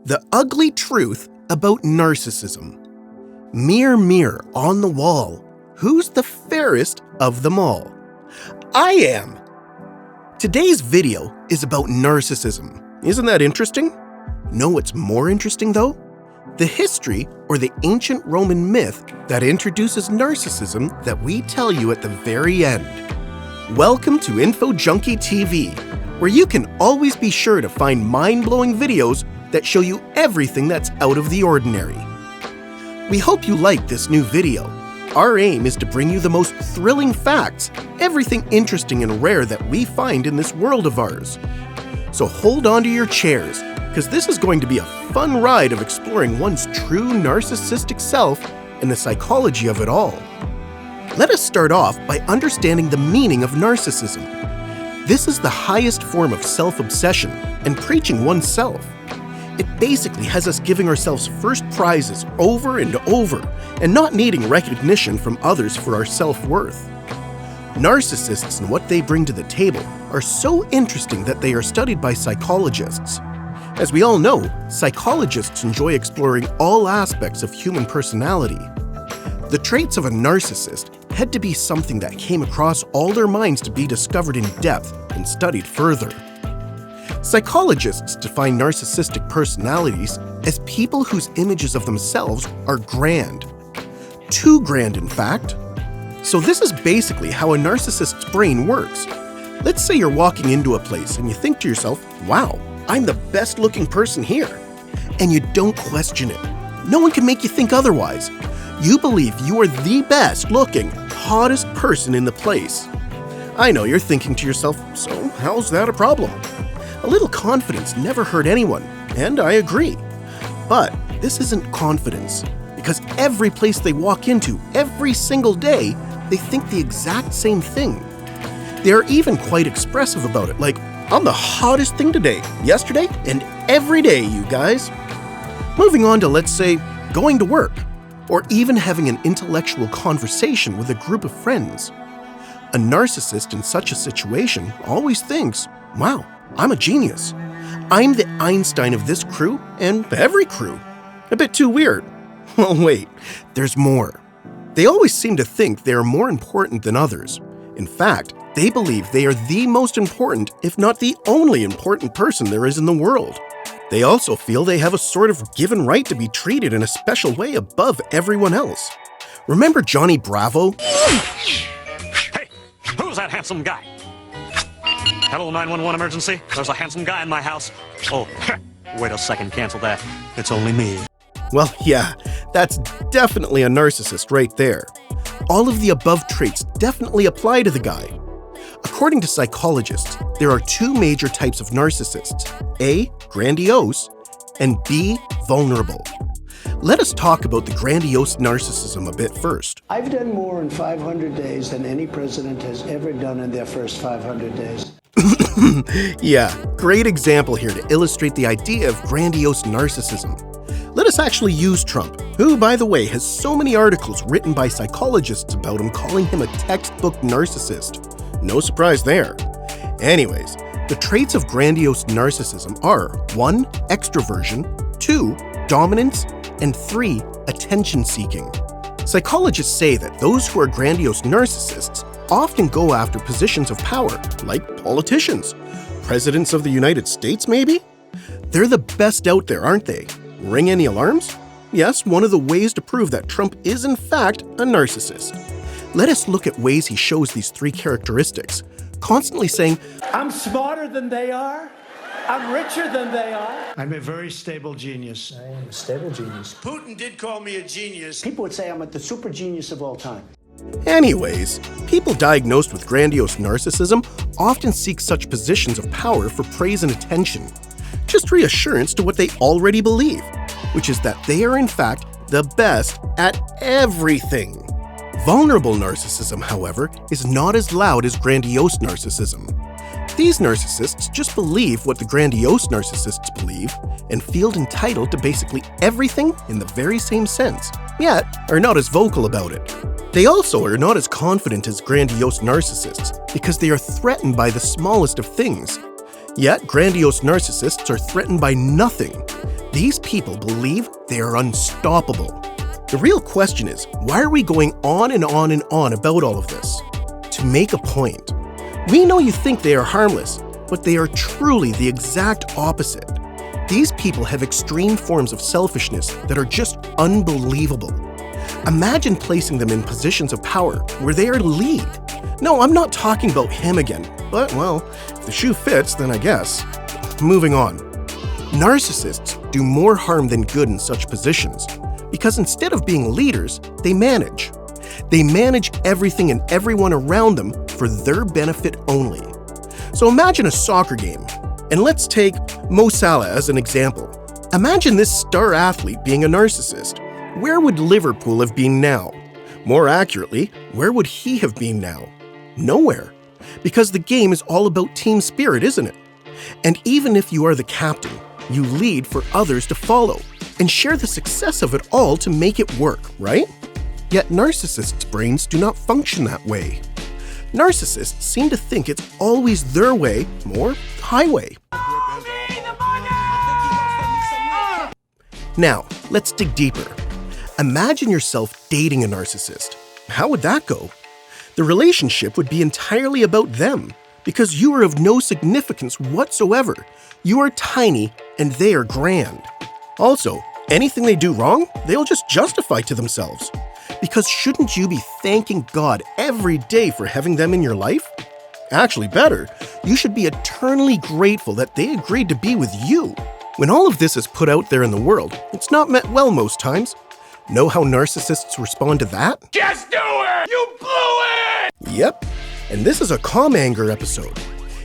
The ugly truth about narcissism. Mirror, mirror on the wall, who's the fairest of them all? I am! Today's video is about narcissism. Isn't that interesting? Know what's more interesting though? The history or the ancient Roman myth that introduces narcissism that we tell you at the very end. Welcome to Info Junkie TV, where you can always be sure to find mind-blowing videos that show you everything that's out of the ordinary. We hope you like this new video. Our aim is to bring you the most thrilling facts, everything interesting and rare that we find in this world of ours. So hold on to your chairs, because this is going to be a fun ride of exploring one's true narcissistic self and the psychology of it all. Let us start off by understanding the meaning of narcissism. This is the highest form of self-obsession and preaching oneself. It basically has us giving ourselves first prizes over and over and not needing recognition from others for our self-worth. Narcissists and what they bring to the table are so interesting that they are studied by psychologists. As we all know, psychologists enjoy exploring all aspects of human personality. The traits of a narcissist had to be something that came across all their minds to be discovered in depth and studied further. Psychologists define narcissistic personalities as people whose images of themselves are grand. Too grand, in fact. So this is basically how a narcissist's brain works. Let's say you're walking into a place and you think to yourself, wow, I'm the best looking person here. And you don't question it. No one can make you think otherwise. You believe you are the best looking, hottest person in the place. I know you're thinking to yourself, so how's that a problem? A little confidence never hurt anyone, and I agree. But this isn't confidence, because every place they walk into, every single day, they think the exact same thing. They are even quite expressive about it, like, I'm the hottest thing today, yesterday, and every day, you guys. Moving on to, let's say, going to work, or even having an intellectual conversation with a group of friends. A narcissist in such a situation always thinks, wow, I'm a genius. I'm the Einstein of this crew and every crew. A bit too weird. Well, wait, there's more. They always seem to think they are more important than others. In fact, they believe they are the most important, if not the only important person there is in the world. They also feel they have a sort of given right to be treated in a special way above everyone else. Remember Johnny Bravo? Hey, who's that handsome guy? Hello, 911 emergency. There's a handsome guy in my house. Oh, wait a second, cancel that. It's only me. Well, yeah, that's definitely a narcissist right there. All of the above traits definitely apply to the guy. According to psychologists, there are two major types of narcissists, A, grandiose, and B, vulnerable. Let us talk about the grandiose narcissism a bit first. I've done more in 500 days than any president has ever done in their first 500 days. Yeah, great example here to illustrate the idea of grandiose narcissism. Let us actually use Trump, who, by the way, has so many articles written by psychologists about him calling him a textbook narcissist. No surprise there. Anyways, the traits of grandiose narcissism are 1. Extroversion, 2. Dominance, and 3. Attention-seeking. Psychologists say that those who are grandiose narcissists often go after positions of power, like politicians. Presidents of the United States, maybe? They're the best out there, aren't they? Ring any alarms? Yes, one of the ways to prove that Trump is in fact a narcissist. Let us look at ways he shows these three characteristics, constantly saying, I'm smarter than they are. I'm richer than they are. I'm a very stable genius. I am a stable genius. Putin did call me a genius. People would say I'm the super genius of all time. Anyways, people diagnosed with grandiose narcissism often seek such positions of power for praise and attention. Just reassurance to what they already believe, which is that they are in fact the best at everything. Vulnerable narcissism, however, is not as loud as grandiose narcissism. These narcissists just believe what the grandiose narcissists believe and feel entitled to basically everything in the very same sense, yet are not as vocal about it. They also are not as confident as grandiose narcissists because they are threatened by the smallest of things. Yet, grandiose narcissists are threatened by nothing. These people believe they are unstoppable. The real question is, why are we going on and on and on about all of this? To make a point. We know you think they are harmless, but they are truly the exact opposite. These people have extreme forms of selfishness that are just unbelievable. Imagine placing them in positions of power where they are the lead. No, I'm not talking about him again, but well, if the shoe fits, then I guess. Moving on. Narcissists do more harm than good in such positions, because instead of being leaders, they manage. They manage everything and everyone around them for their benefit only. So imagine a soccer game, and let's take Mo Salah as an example. Imagine this star athlete being a narcissist. Where would Liverpool have been now? More accurately, where would he have been now? Nowhere. Because the game is all about team spirit, isn't it? And even if you are the captain, you lead for others to follow and share the success of it all to make it work, right? Yet narcissists' brains do not function that way. Narcissists seem to think it's always their way or highway. Now, let's dig deeper. Imagine yourself dating a narcissist. How would that go? The relationship would be entirely about them, because you are of no significance whatsoever. You are tiny and they are grand. Also, anything they do wrong, they'll just justify to themselves. Because shouldn't you be thanking God every day for having them in your life? Actually, better, you should be eternally grateful that they agreed to be with you. When all of this is put out there in the world, it's not met well most times. Know how narcissists respond to that? Just do it! You blew it! Yep, and this is a calm anger episode.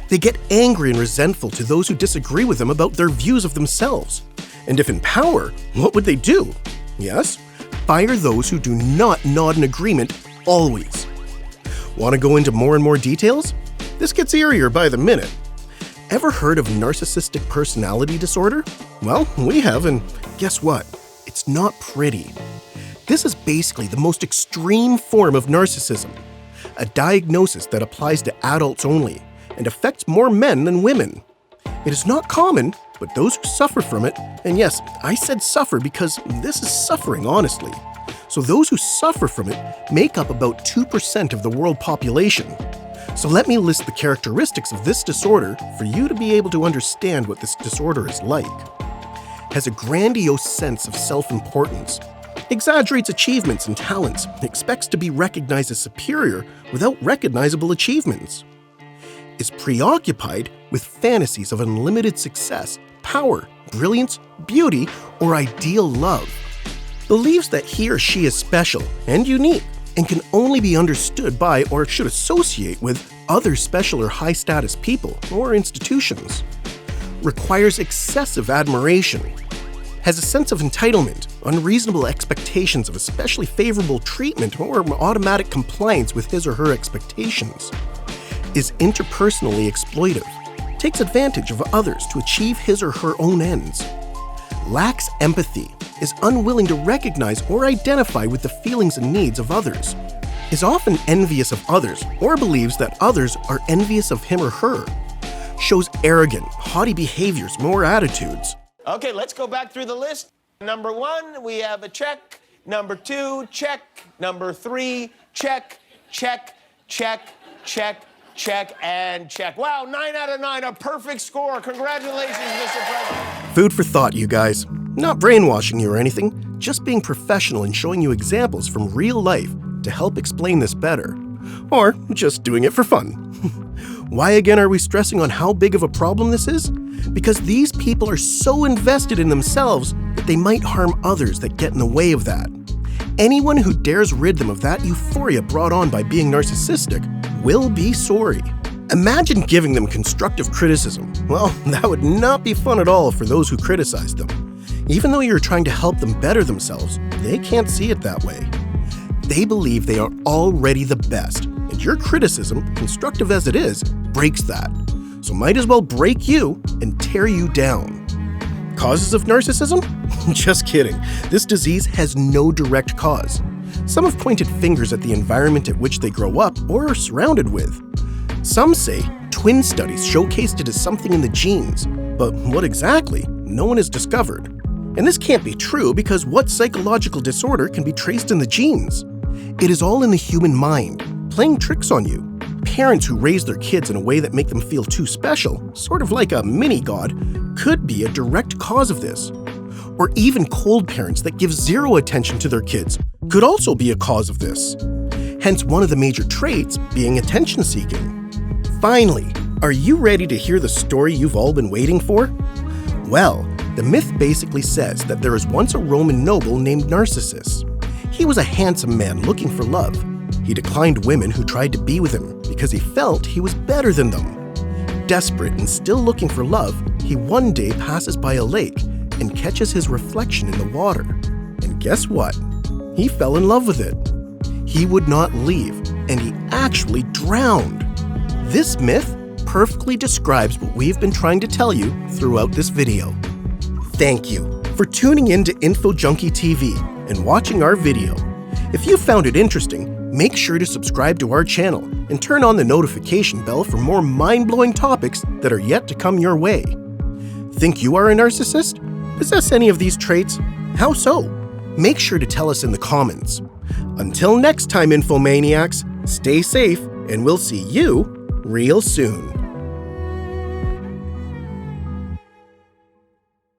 They get angry and resentful to those who disagree with them about their views of themselves. And if in power, what would they do? Yes, fire those who do not nod in agreement always. Want to go into more and more details? This gets eerier by the minute. Ever heard of narcissistic personality disorder? Well, we have, and guess what? It's not pretty. This is basically the most extreme form of narcissism, a diagnosis that applies to adults only and affects more men than women. It is not common, but those who suffer from it, and yes, I said suffer because this is suffering, honestly. So those who suffer from it make up about 2% of the world population. So let me list the characteristics of this disorder for you to be able to understand what this disorder is like. Has a grandiose sense of self-importance, exaggerates achievements and talents, expects to be recognized as superior without recognizable achievements, is preoccupied with fantasies of unlimited success, power, brilliance, beauty, or ideal love, believes that he or she is special and unique and can only be understood by or should associate with other special or high-status people or institutions, requires excessive admiration, has a sense of entitlement, unreasonable expectations of especially favorable treatment or automatic compliance with his or her expectations, is interpersonally exploitive, takes advantage of others to achieve his or her own ends, lacks empathy, is unwilling to recognize or identify with the feelings and needs of others, is often envious of others or believes that others are envious of him or her, shows arrogant, haughty behaviors or attitudes. Okay, let's go back through the list. Number 1, we have a check. Number 2, check. Number 3, check, check, check, check, check, and check. Wow, 9 out of 9, a perfect score. Congratulations, Mr. President. Food for thought, you guys. Not brainwashing you or anything, just being professional and showing you examples from real life to help explain this better. Or just doing it for fun. Why again are we stressing on how big of a problem this is? Because these people are so invested in themselves that they might harm others that get in the way of that. Anyone who dares rid them of that euphoria brought on by being narcissistic will be sorry. Imagine giving them constructive criticism. Well, that would not be fun at all for those who criticize them. Even though you're trying to help them better themselves, they can't see it that way. They believe they are already the best, and your criticism, constructive as it is, breaks that. So might as well break you and tear you down. Causes of narcissism? Just kidding. This disease has no direct cause. Some have pointed fingers at the environment at which they grow up or are surrounded with. Some say twin studies showcased it as something in the genes, but what exactly? No one has discovered. And this can't be true because what psychological disorder can be traced in the genes? It is all in the human mind, playing tricks on you. Parents who raise their kids in a way that make them feel too special, sort of like a mini-god, could be a direct cause of this. Or even cold parents that give zero attention to their kids could also be a cause of this. Hence one of the major traits being attention-seeking. Finally, are you ready to hear the story you've all been waiting for? Well, the myth basically says that there was once a Roman noble named Narcissus. He was a handsome man looking for love. He declined women who tried to be with him because he felt he was better than them. Desperate and still looking for love, he one day passes by a lake and catches his reflection in the water. And guess what? He fell in love with it. He would not leave, and he actually drowned. This myth perfectly describes what we've been trying to tell you throughout this video. Thank you for tuning in to Info Junkie TV and watching our video. If you found it interesting, make sure to subscribe to our channel and turn on the notification bell for more mind-blowing topics that are yet to come your way. Think you are a narcissist? Possess any of these traits? How so? Make sure to tell us in the comments. Until next time, Infomaniacs, stay safe and we'll see you real soon.